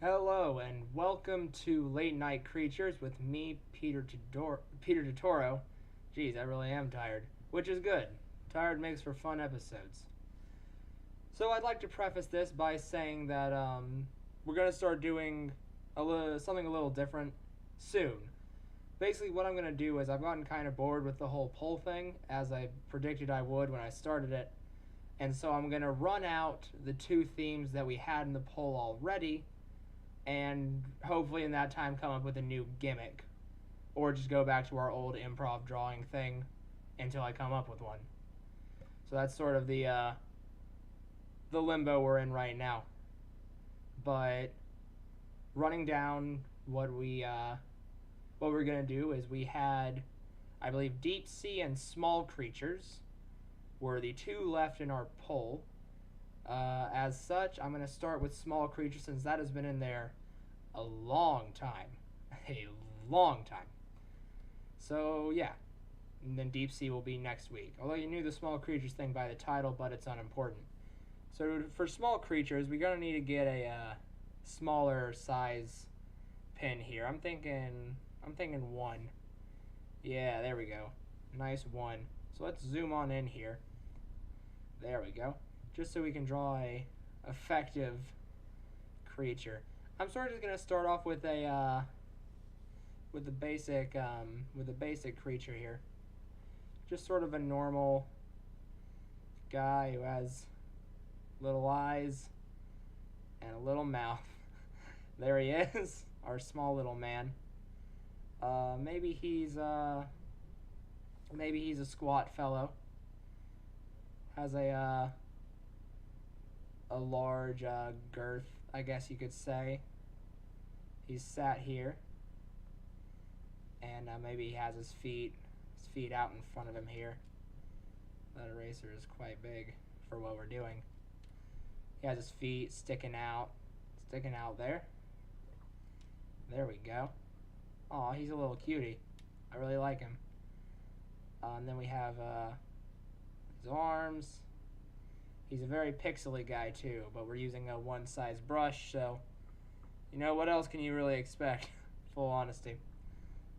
Hello and welcome to Late Night Creatures with me, Peter Totoro. Jeez, I really am tired, which is good. Tired makes for fun episodes. So I'd like to preface this by saying that we're gonna start doing something a little different soon. Basically, what I'm gonna do is I've gotten kind of bored with the whole poll thing, as I predicted I would when I started it, and so I'm gonna run out the two themes that we had in the poll already and hopefully in that time come up with a new gimmick, or just go back to our old improv drawing thing until I come up with one. So that's sort of the limbo we're in right now. But running down what we're gonna do is we had, I believe, deep sea and small creatures were the two left in our poll. As such, I'm going to start with small creatures since that has been in there a long time. A long time. So, yeah. And then deep sea will be next week. Although you knew the small creatures thing by the title, but it's unimportant. So for small creatures, we're going to need to get a smaller size pin here. I'm thinking one. Yeah, there we go. Nice one. So let's zoom on in here. There we go. Just so we can draw a effective creature. I'm sort of just gonna start off with a with the basic creature here. Just sort of a normal guy who has little eyes and a little mouth. There he is, our small little man. Maybe he's a squat fellow. Has a large girth, I guess you could say. He's sat here, and maybe he has his feet out in front of him here. That eraser is quite big for what we're doing. He has his feet sticking out there. There we go. Aw, he's a little cutie. I really like him. And then we have his arms. He's a very pixely guy too, but we're using a one-size brush, so you know, what else can you really expect? Full honesty.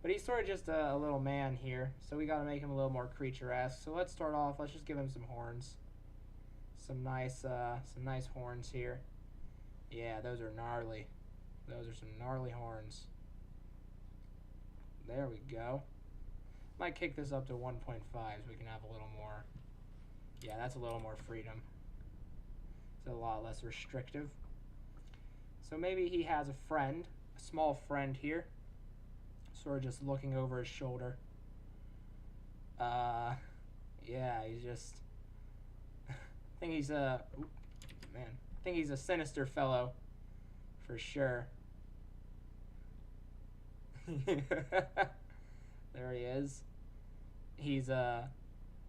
But he's sort of just a little man here, so we gotta make him a little more creature-esque. So let's start off, let's just give him some horns. Some nice horns here. Yeah, those are gnarly. Those are some gnarly horns. There we go. Might kick this up to 1.5 so we can have a little more. Yeah, that's a little more freedom. It's a lot less restrictive. So maybe he has a friend, a small friend here. Sort of just looking over his shoulder. Yeah, he's just. I think he's a. Man, I think he's a sinister fellow, for sure. There he is. He's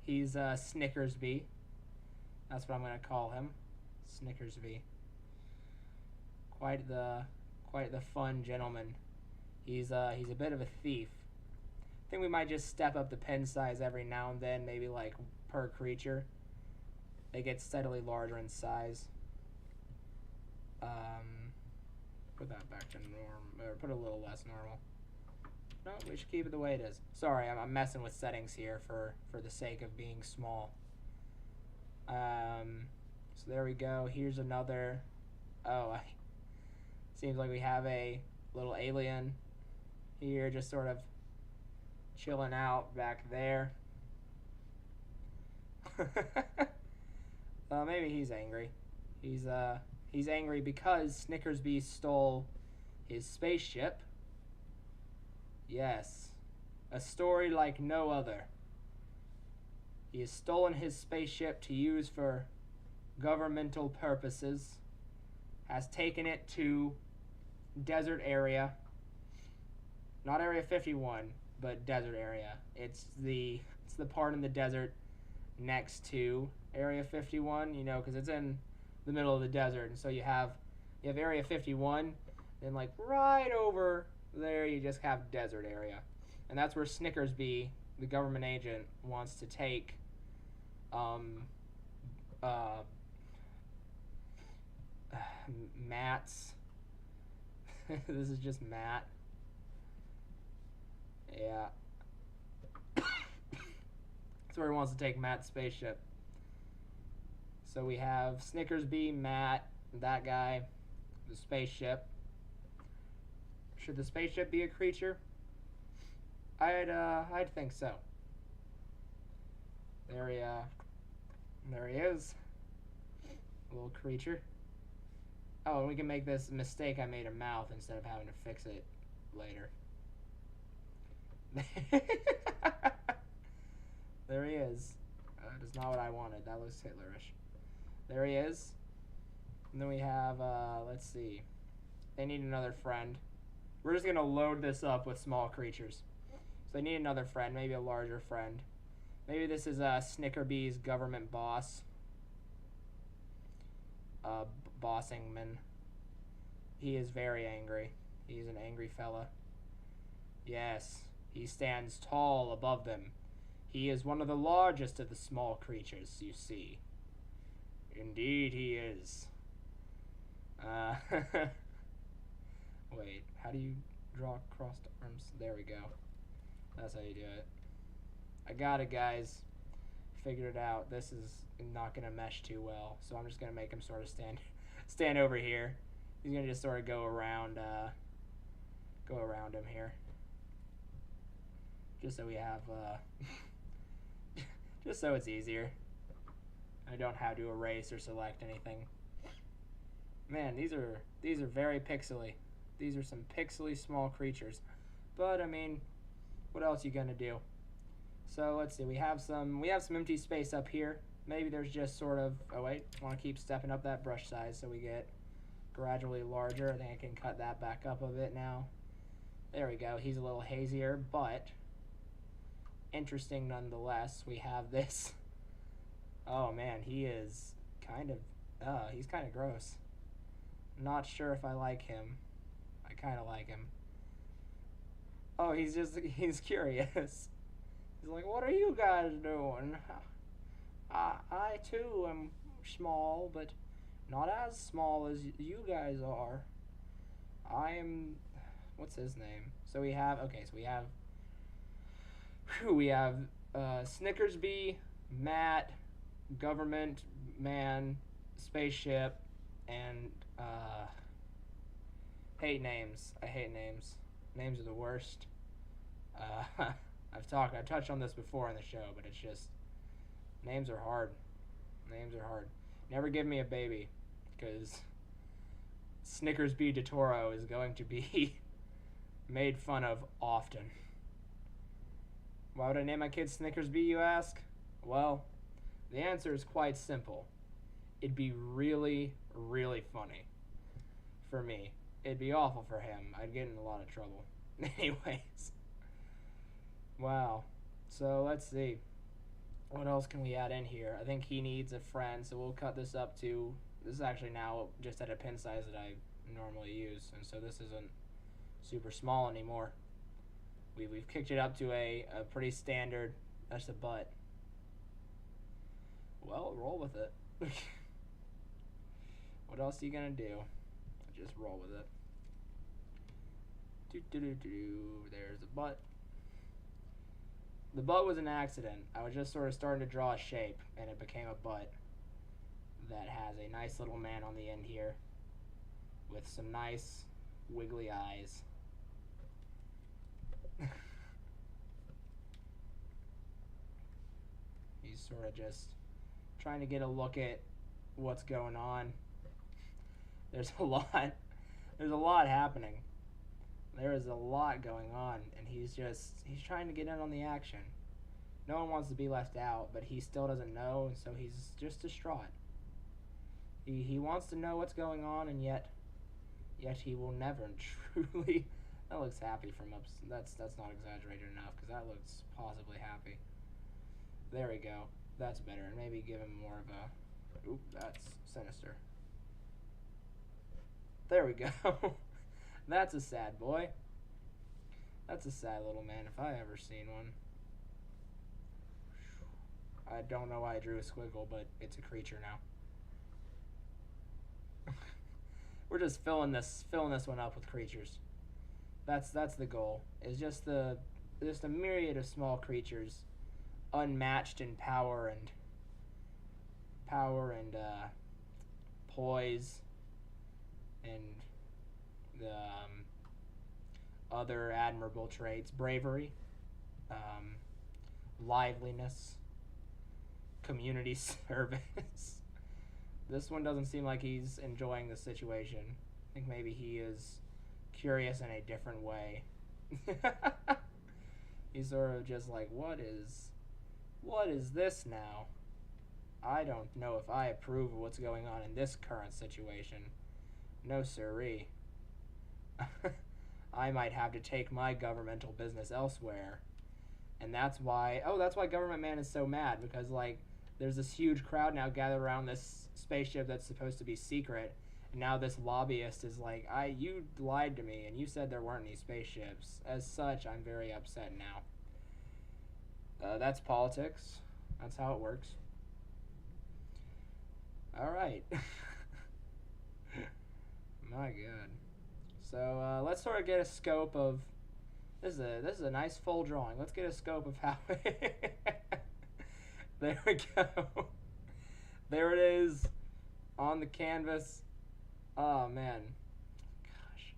Snickersby. That's what I'm gonna call him, Snickersby. Quite the fun gentleman. He's a bit of a thief. I think we might just step up the pen size every now and then, maybe like per creature. They get steadily larger in size. Put that back to norm, or put a little less normal. No, we should keep it the way it is. Sorry, I'm messing with settings here for the sake of being small. So there we go. Here's another. Seems like we have a little alien here, just sort of chilling out back there. Maybe he's angry. He's angry because Snickersby stole his spaceship. Yes, a story like no other. He has stolen his spaceship to use for governmental purposes, has taken it to desert area, not Area 51, but desert area. It's the part in the desert next to Area 51, you know, because it's in the middle of the desert, and so you have Area 51, then like right over there you just have desert area, and that's where Snickersby, the government agent, wants to take Matt's This is just Matt. Yeah. That's where he wants to take Matt's spaceship. So we have Snickersby, Matt, that guy, the spaceship. Should the spaceship be a creature? I'd think so. There he is. A little creature. Oh, and we can make this mistake I made a mouth instead of having to fix it later. There he is. That is not what I wanted. That looks Hitlerish. There he is. And then we have, let's see. They need another friend. We're just going to load this up with small creatures. So they need another friend, maybe a larger friend. Maybe this is Snickerby's government boss. Bossingman. He is very angry. He's an angry fella. Yes, he stands tall above them. He is one of the largest of the small creatures, you see. Indeed he is. Wait, how do you draw crossed arms? There we go. That's how you do it. I got it, guys. Figured it out. This is not going to mesh too well, so I'm just going to make him sort of stand over here. He's going to just sort of go around him here. Just so we have, just so it's easier. I don't have to erase or select anything. Man, these are very pixely. These are some pixely small creatures. But I mean, what else you gonna do? So let's see. We have some empty space up here. Maybe there's just sort of. Oh wait, want to keep stepping up that brush size so we get gradually larger. I think I can cut that back up a bit now. There we go. He's a little hazier, but interesting nonetheless. We have this. Oh man, he is kind of. He's kind of gross. Not sure if I like him. I kind of like him. Oh, he's curious. He's like, what are you guys doing? I too am small, but not as small as you guys are. I'm, what's his name? So we have, okay, so we have Snickersby, Matt, Government Man, Spaceship, and hate names. I hate names. Names are the worst. I've touched on this before in the show, but it's just names are hard. Names are hard. Never give me a baby, because Snickersby DeToro is going to be made fun of often. Why would I name my kid Snickersby, you ask? Well, the answer is quite simple. It'd be really, really funny for me. It'd be awful for him. I'd get in a lot of trouble. Anyways. Wow. So let's see. What else can we add in here? I think he needs a friend, so we'll cut this up to... This is actually now just at a pin size that I normally use, and so this isn't super small anymore. We've kicked it up to a pretty standard... That's the butt. Well, roll with it. What else are you gonna do? Just roll with it. There's the butt. The butt was an accident. I was just sort of starting to draw a shape, and it became a butt that has a nice little man on the end here with some nice wiggly eyes. He's sort of just trying to get a look at what's going on. There's a lot happening. There is a lot going on, and he's trying to get in on the action. No one wants to be left out, but he still doesn't know, and so he's just distraught. He wants to know what's going on, and yet he will never truly. That looks happy from up. That's not exaggerated enough, because that looks possibly happy. There we go. That's better, and maybe give him more of a. Oop, that's sinister. There we go. That's a sad boy. That's a sad little man if I ever seen one. I don't know why I drew a squiggle, but it's a creature now. We're just filling this one up with creatures. That's the goal. Is just a myriad of small creatures, unmatched in power and poise and the other admirable traits: bravery, liveliness, community service. This one doesn't seem like he's enjoying the situation. I think maybe he is curious in a different way. He's sort of just like, what is this now? I don't know if I approve of what's going on in this current situation. No siree. I might have to take my governmental business elsewhere. And that's why Government Man is so mad, because like there's this huge crowd now gathered around this spaceship that's supposed to be secret, and now this lobbyist is like, you lied to me and you said there weren't any spaceships. As such, I'm very upset now. That's politics. That's how it works. Alright. My god. So let's sort of get a scope of this is a nice full drawing. Let's get a scope of how there we go. There it is on the canvas. Oh man. Gosh.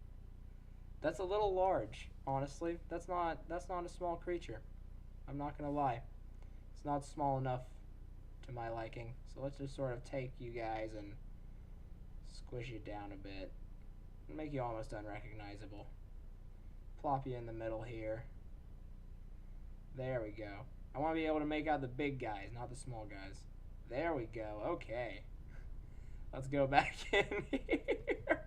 That's a little large, honestly. That's not a small creature. I'm not gonna lie. It's not small enough to my liking. So let's just sort of take you guys and squish you down a bit. Make you almost unrecognizable. Plop you in the middle here. There we go. I want to be able to make out the big guys, not the small guys. There we go. Okay. Let's go back in here.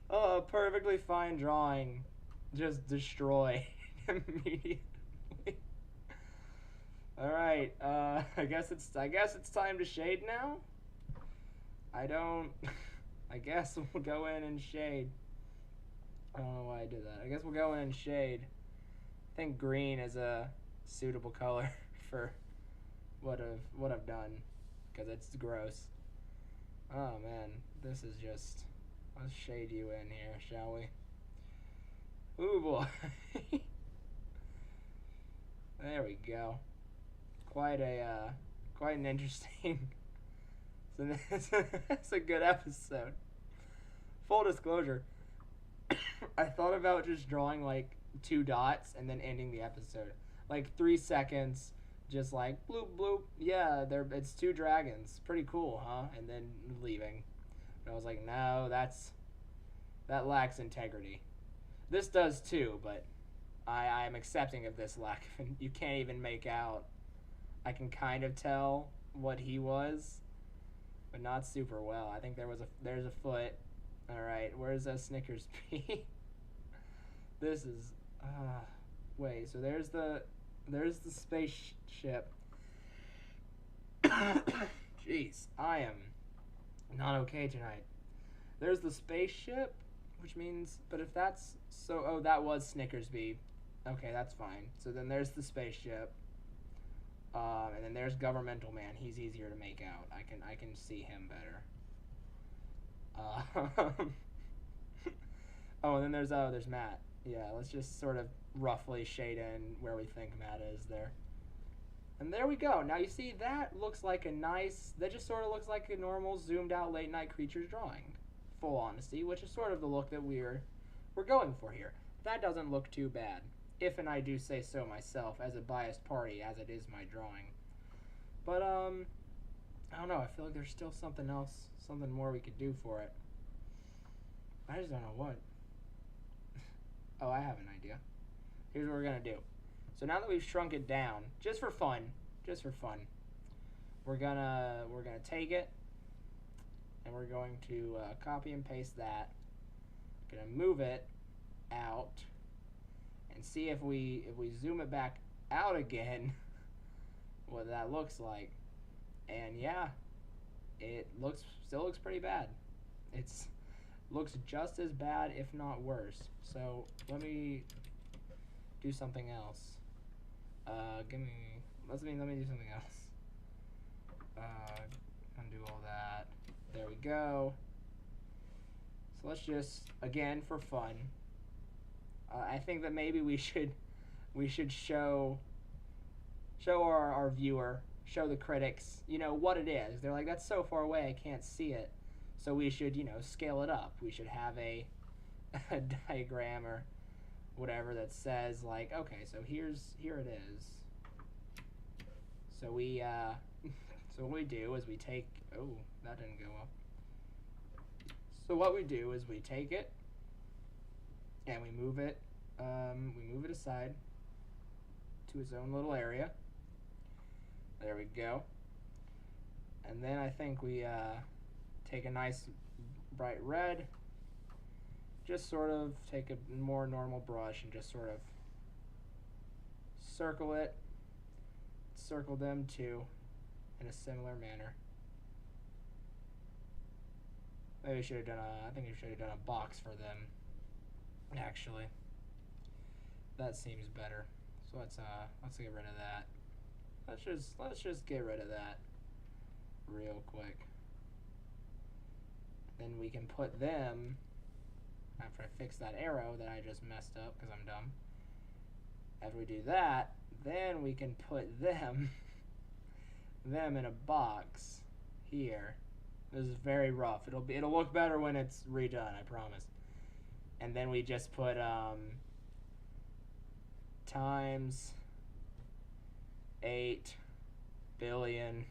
Oh, perfectly fine drawing. Just destroy immediately. All right. I guess it's time to shade now. I guess we'll go in and shade. I don't know why I did that. I guess we'll go in and shade. I think green is a suitable color for what I've done, because it's gross. Oh man, this is just. Let's shade you in here, shall we? Ooh boy. There we go. Quite an interesting. It's a good episode. Full disclosure, I thought about just drawing like 2 dots and then ending the episode. Like 3 seconds, just like bloop bloop. Yeah, it's 2 dragons. Pretty cool, huh? And then leaving. But I was like, no, that lacks integrity. This does too, but I'm accepting of this lack of. You can't even make out. I can kind of tell what he was, but not super well. I think there's a foot. All right, where's that Snickers bee? This is wait. So there's the spaceship. Jeez, I am not okay tonight. There's the spaceship, which means, but if that's so, oh, that was Snickers bee. Okay, that's fine. So then there's the spaceship. And then there's Governmental Man. He's easier to make out. I can see him better. Oh, and then there's Matt. Yeah, let's just sort of roughly shade in where we think Matt is there. And there we go. Now you see that just sort of looks like a normal zoomed out late night creatures drawing. Full honesty, which is sort of the look that we're going for here. That doesn't look too bad. If and I do say so myself, as a biased party, as it is my drawing. But, I don't know, I feel like there's still something else, something more we could do for it. I just don't know what. Oh, I have an idea. Here's what we're gonna do. So now that we've shrunk it down, just for fun, we're gonna take it, and we're going to copy and paste that. Gonna move it out. And see if we zoom it back out again, what that looks like. And yeah, it still looks pretty bad. Looks just as bad, if not worse. So let me do something else. Let me do something else. Undo all that. There we go. So let's just, again, for fun, I think that maybe we should show our viewer, show the critics, what it is. They're like, that's so far away, I can't see it. So we should, scale it up. We should have a diagram or whatever that says, like, okay, so here it is. So we so what we do is we take, oh, that didn't go well. So what we do is we take it and we move it aside to its own little area. There we go. And then I think we take a nice bright red, just sort of take a more normal brush and just sort of circle it, circle them too in a similar manner. Maybe we should have done I think we should have done a box for them, actually. That seems better. So let's get rid of that. Let's just get rid of that real quick. Then we can put them, after I fix that arrow that I just messed up because I'm dumb. After we do that, then we can put them in a box here. This is very rough. It'll look better when it's redone, I promise. And then we just put times 8 billion.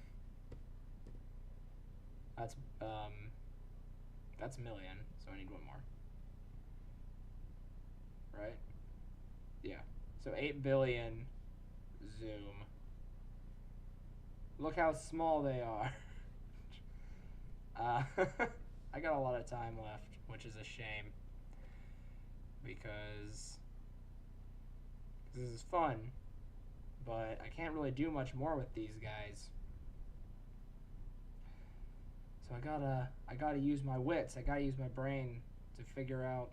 That's million, so I need one more. Right? Yeah. So 8 billion zoom. Look how small they are. I got a lot of time left, which is a shame. Because this is fun, but I can't really do much more with these guys. So I gotta use my wits. I gotta use my brain to figure out.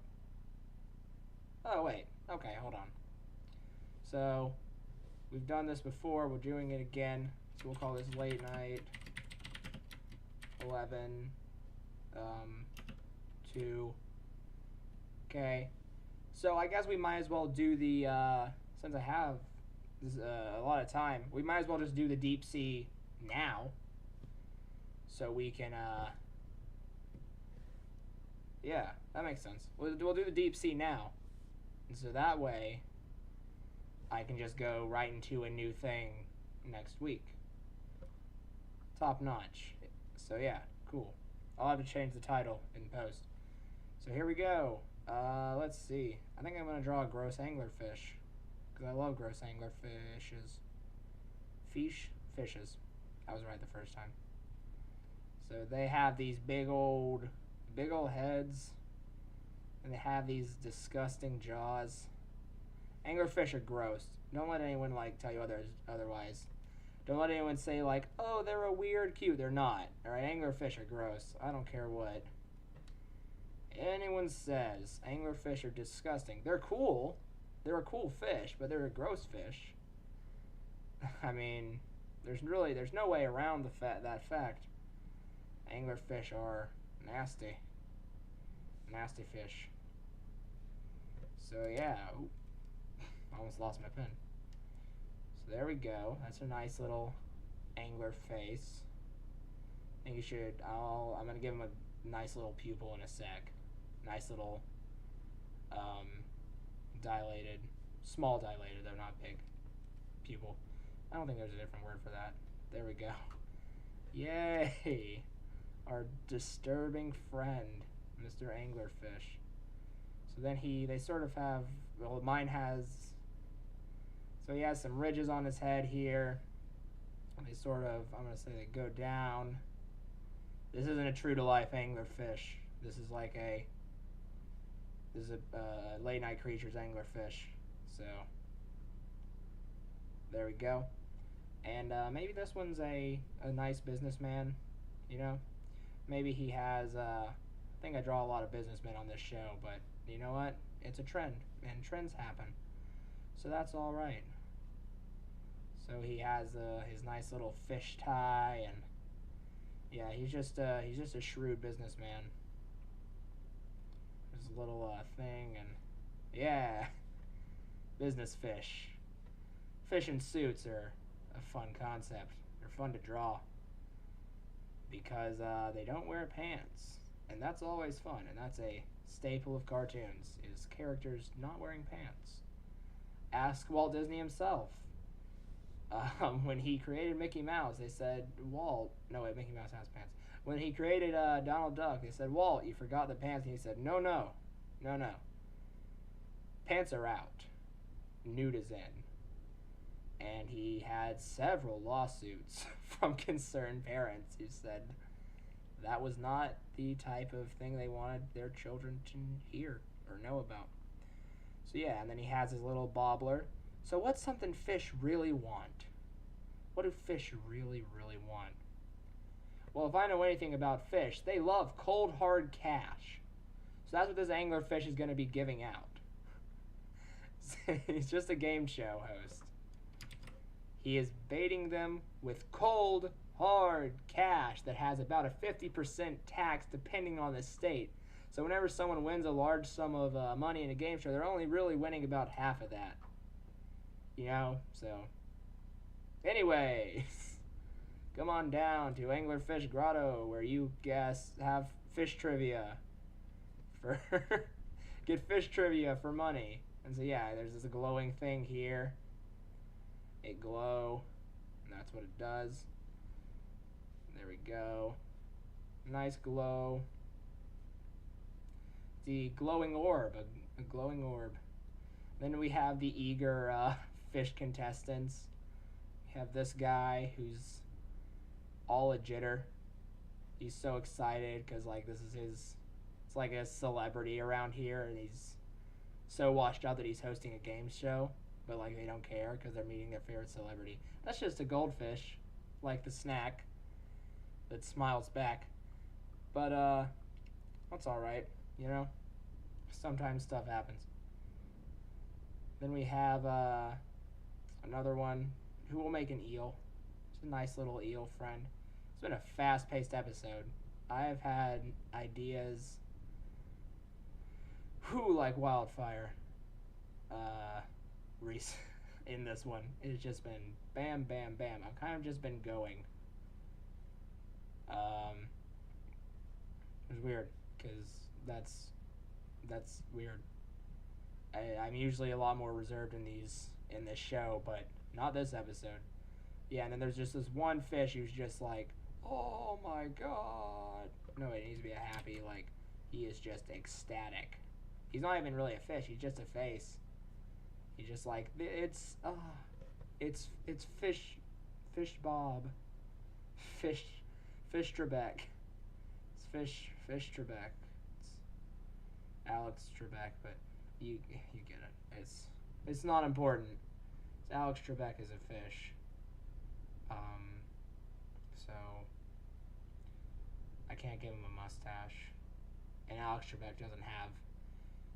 Oh wait, okay, hold on. So we've done this before. We're doing it again. So we'll call this late night 11 2. Okay. So I guess we might as well do the since I have a lot of time, we might as well just do the deep sea now. So we can, yeah, that makes sense. We'll do the deep sea now. And so that way, I can just go right into a new thing next week. Top notch. So yeah, cool. I'll have to change the title in post. So here we go. Let's see. I think I'm going to draw a gross anglerfish. Because I love gross anglerfishes. Fishes. I was right the first time. So they have these big old heads, and they have these disgusting jaws. Anglerfish are gross. Don't let anyone tell you otherwise. Don't let anyone say oh, they're a weird cute. They're not. All right, anglerfish are gross. I don't care what anyone says. Anglerfish are disgusting. They're cool. They're a cool fish, but they're a gross fish. I mean, there's no way around that fact. Anglerfish are nasty. Nasty fish. So yeah. Ooh. Almost lost my pen. So there we go. That's a nice little angler face. I think you should, I'm going to give him a nice little pupil in a sec. Nice little dilated, small dilated though, not big, pupil. I don't think there's a different word for that. There we go. Yay! Our disturbing friend, Mr. Anglerfish. So then they sort of have, well, mine has, so he has some ridges on his head here. And they sort of, I'm going to say they go down. This isn't a true-to-life anglerfish. This is a late night creatures anglerfish. So there we go. And maybe this one's a nice businessman, you know. Maybe he has, I think I draw a lot of businessmen on this show, but you know what? It's a trend, and trends happen. So that's all right. So he has his nice little fish tie, and yeah, he's just a shrewd businessman. There's a little thing, and yeah, business fish. Fish in suits are a fun concept. They're fun to draw because they don't wear pants, and that's always fun. And that's a staple of cartoons: is characters not wearing pants. Ask Walt Disney himself. When he created Mickey Mouse, they said, Walt, no wait, Mickey Mouse has pants. When he created Donald Duck, they said, Walt, you forgot the pants. And he said, no. Pants are out. Nude is in. And he had several lawsuits from concerned parents who said that was not the type of thing they wanted their children to hear or know about. So yeah, and then he has his little bobbler. So what's something fish really want? What do fish really, really want? Well, if I know anything about fish, they love cold, hard cash. So that's what this anglerfish is going to be giving out. He's just a game show host. He is baiting them with cold, hard cash that has about a 50% tax depending on the state. So whenever someone wins a large sum of money in a game show, they're only really winning about half of that. You know, so anyways, come on down to Anglerfish Grotto where you have fish trivia for get fish trivia for money. And so yeah, there's this glowing thing here. A glow, and that's what it does. There we go. Nice glow. The glowing orb, a glowing orb. Then we have the eager fish contestants. We have this guy who's all a jitter. He's so excited because like this is it's like a celebrity around here, and he's so washed out that he's hosting a game show, but like they don't care because they're meeting their favorite celebrity. That's just a goldfish, like the snack that smiles back. But that's all right, you know. Sometimes stuff happens. Then we have another one who will make an eel. It's a nice little eel friend. It's been a fast-paced episode. I have had ideas like wildfire in this one. It's just been bam, bam, bam. I've kind of just been going. It's weird because that's weird. I'm usually a lot more reserved in this show, but not this episode. Yeah, and then there's just this one fish who's just like, oh my god. No, it needs to be a happy, like, he is just ecstatic. He's not even really a fish, he's just a face. He's just like, it's Fish Bob. Fish Trebek. It's Fish Trebek. It's Alex Trebek, but you get it. It's not important. It's Alex Trebek is a fish. So I can't give him a mustache. And Alex Trebek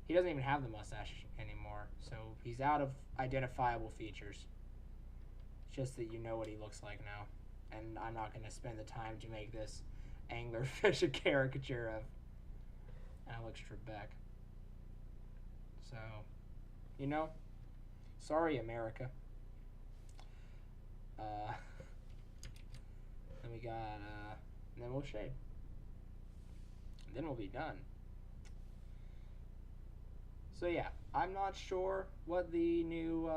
he doesn't even have the mustache anymore. So he's out of identifiable features. It's just that you know what he looks like now. And I'm not going to spend the time to make this anglerfish a caricature of Alex Trebek. So, you know, sorry, America. Then we got, and then we'll shave. And then we'll be done. So yeah, I'm not sure what the new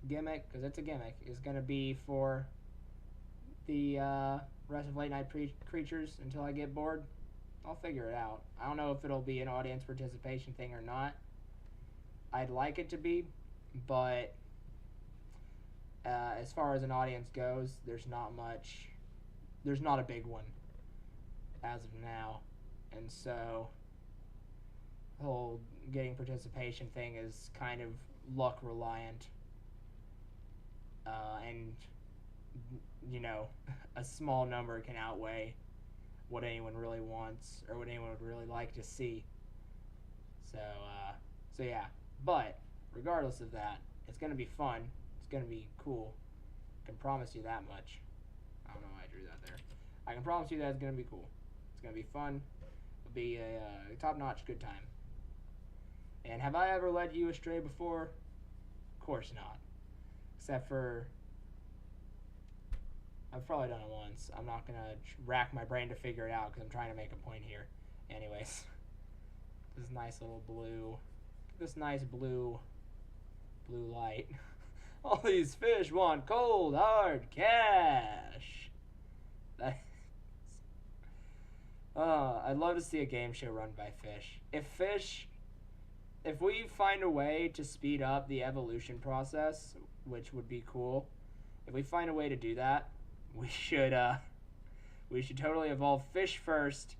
gimmick, because it's a gimmick, is going to be for the rest of Late Night Creatures until I get bored. I'll figure it out. I don't know if it'll be an audience participation thing or not. I'd like it to be, but as far as an audience goes, there's not a big one as of now. And so the whole getting participation thing is kind of luck reliant. And, you know, a small number can outweigh what anyone really wants or what anyone would really like to see. So yeah. But regardless of that, it's going to be fun. It's going to be cool. I can promise you that much. I don't know why I drew that there. I can promise you that it's going to be cool. It's going to be fun. be a top-notch good time. And have I ever led you astray before? Of course not. Except for, I've probably done it once. I'm not gonna rack my brain to figure it out because I'm trying to make a point here. Anyways, this nice little blue, this nice blue light. All these fish want cold, hard cash. I'd love to see a game show run by fish. If we find a way to speed up the evolution process, which would be cool, if we find a way to do that, we should totally evolve fish first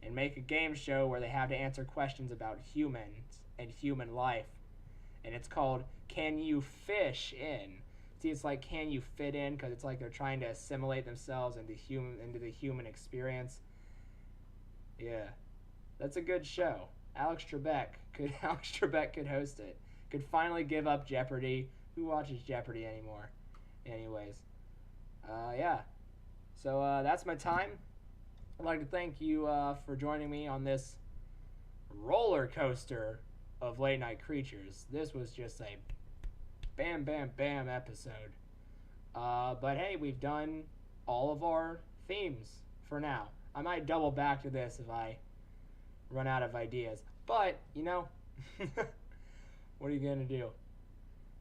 and make a game show where they have to answer questions about humans and human life. And it's called Can You Fish In? See, it's like Can You Fit In? Because it's like they're trying to assimilate themselves into the human experience. Yeah, that's a good show. Alex Trebek could host it. Could finally give up Jeopardy. Who watches Jeopardy anymore? Anyways, yeah. So that's my time. I'd like to thank you for joining me on this roller coaster of late night creatures. This was just a bam, bam, bam episode. But hey, we've done all of our themes for now. I might double back to this if I run out of ideas. But, you know, what are you going to do?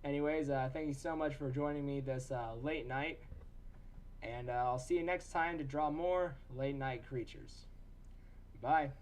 Anyways, thank you so much for joining me this late night. And I'll see you next time to draw more late night creatures. Bye.